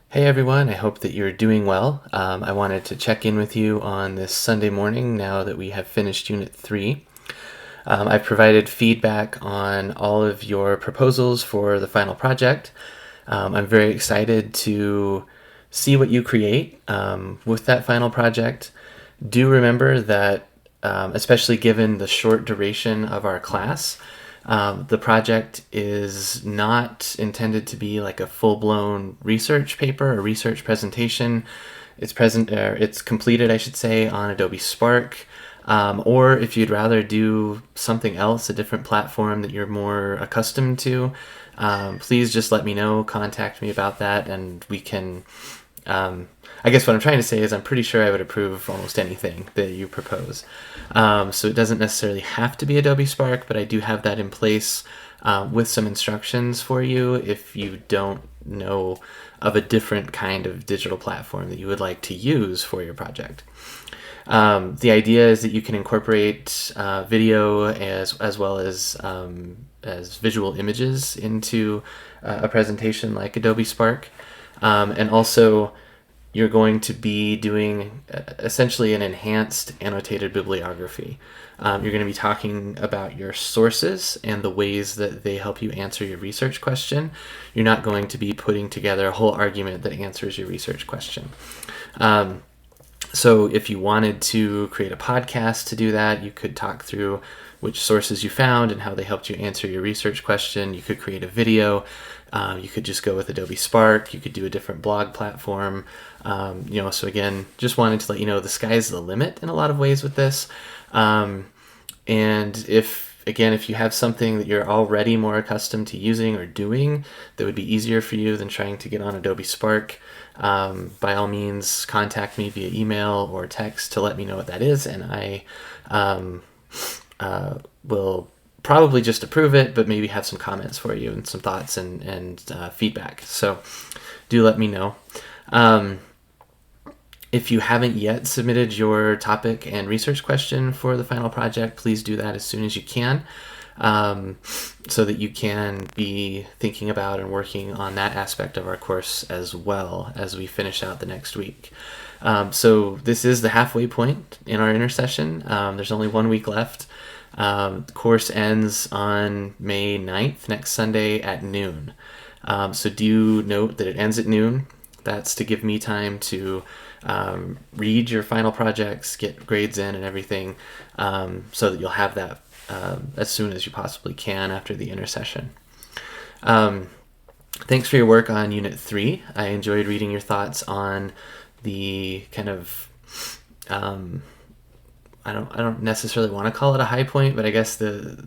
Hey everyone, I hope that you're doing well. I wanted to check in with you on this Sunday morning now that we have finished Unit 3. I've provided feedback on all of your proposals for the final project. I'm very excited to see what you create with that final project. Do remember that, especially given the short duration of our class, the project is not intended to be like a full-blown research paper or research presentation. It's completed, I should say, on Adobe Spark. Or if you'd rather do something else, a different platform that you're more accustomed to, please just let me know, contact me about that, and we can. I guess what I'm trying to say is I'm pretty sure I would approve almost anything that you propose. So it doesn't necessarily have to be Adobe Spark, but I do have that in place with some instructions for you if you don't know of a different kind of digital platform that you would like to use for your project. The idea is that you can incorporate video as well as visual images into a presentation like Adobe Spark, and also you're going to be doing essentially an enhanced annotated bibliography. You're going to be talking about your sources and the ways that they help you answer your research question. You're not going to be putting together a whole argument that answers your research question. So if you wanted to create a podcast to do that, you could talk through which sources you found and how they helped you answer your research question. You could create a video. You could just go with Adobe Spark. You could do a different blog platform. So again, just wanted to let you know the sky's the limit in a lot of ways with this. And if you have something that you're already more accustomed to using or doing that would be easier for you than trying to get on Adobe Spark, by all means, contact me via email or text to let me know what that is, and I will probably just approve it, but maybe have some comments for you and some thoughts and feedback. So do let me know. If you haven't yet submitted your topic and research question for the final project, please do that as soon as you can, so that you can be thinking about and working on that aspect of our course as well as we finish out the next week. So this is the halfway point in our intersession. There's only 1 week left. The course ends on May 9th, next Sunday at noon. So do note that it ends at noon. That's to give me time to read your final projects, get grades in and everything, so that you'll have that as soon as you possibly can after the intersession. Thanks for your work on Unit 3. I enjoyed reading your thoughts on the kind of I don't necessarily want to call it a high point, but I guess the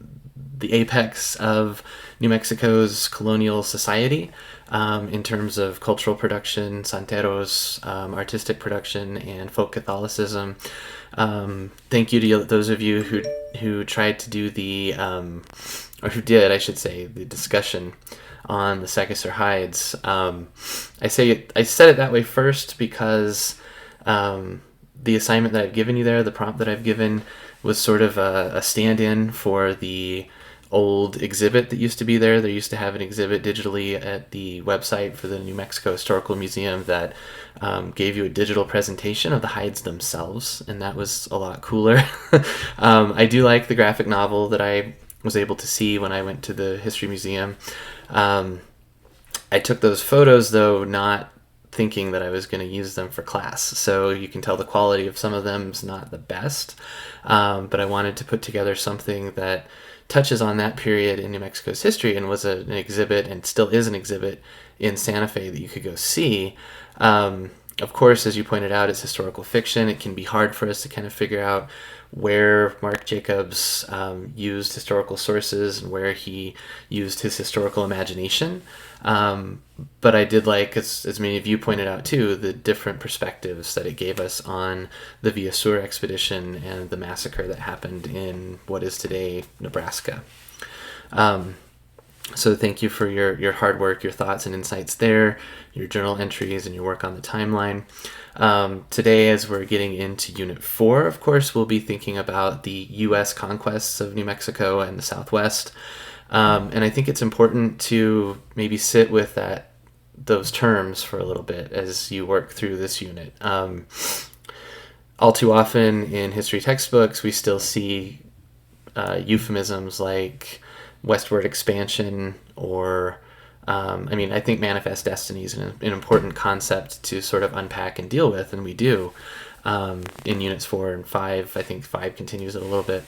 apex of New Mexico's colonial society, in terms of cultural production, santeros, artistic production, and folk Catholicism. Thank you to those of you who tried to do or who did, I should say, the discussion on the Sekisar hides. I said it that way first because the assignment that I've given you there, the prompt that I've given, was sort of a stand-in for the old exhibit that used to be there. They used to have an exhibit digitally at the website for the New Mexico Historical Museum that gave you a digital presentation of the hides themselves, and that was a lot cooler. I do like the graphic novel that I was able to see when I went to the History Museum. I took those photos, though, not thinking that I was going to use them for class. So you can tell the quality of some of them is not the best. But I wanted to put together something that touches on that period in New Mexico's history and was an exhibit, and still is an exhibit, in Santa Fe that you could go see. Of course, as you pointed out, it's historical fiction. It can be hard for us to kind of figure out where Marc Jacobs used historical sources and where he used his historical imagination. But I did like, as many of you pointed out too, the different perspectives that it gave us on the Villa Sur expedition and the massacre that happened in what is today Nebraska. So thank you for your hard work, your thoughts and insights there, your journal entries, and your work on the timeline. Today, as we're getting into Unit 4, of course, we'll be thinking about the U.S. conquests of New Mexico and the Southwest. And I think it's important to maybe sit with that those terms for a little bit as you work through this unit. All too often in history textbooks, we still see euphemisms like westward expansion or I think manifest destiny is an important concept to sort of unpack and deal with, and we do in units 4 and 5. I think 5 continues it a little bit.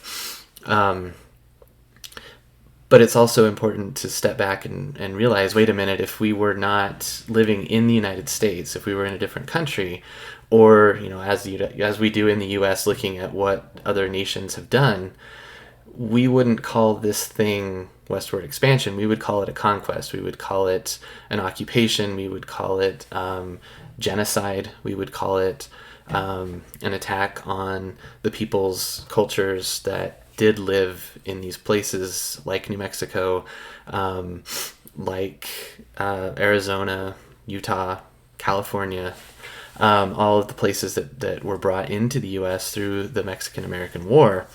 But it's also important to step back and realize, wait a minute, if we were not living in the United States, if we were in a different country, or as we do in the U.S., looking at what other nations have done, we wouldn't call this thing westward expansion. We would call it a conquest. We would call it an occupation. We would call it genocide. We would call it an attack on the people's cultures that did live in these places, like New Mexico, like Arizona, Utah, California, all of the places that were brought into the U.S. through the Mexican-American War.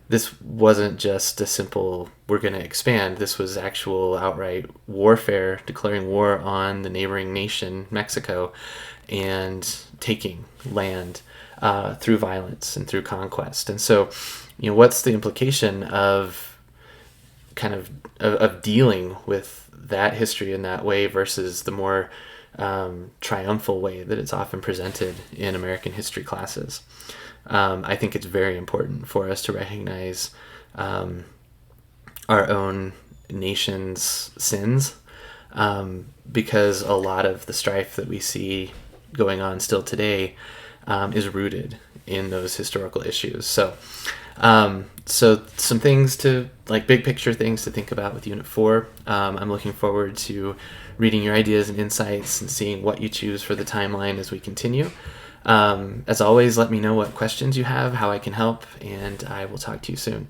This wasn't just a simple, we're going to expand. This was actual outright warfare, declaring war on the neighboring nation, Mexico, and taking land through violence and through conquest. And so, what's the implication of of dealing with that history in that way versus the more triumphal way that it's often presented in American history classes? I think it's very important for us to recognize our own nation's sins, because a lot of the strife that we see going on still today is rooted in those historical issues. So some things big picture things to think about with Unit 4. I'm looking forward to reading your ideas and insights and seeing what you choose for the timeline as we continue. As always, let me know what questions you have, how I can help, and I will talk to you soon.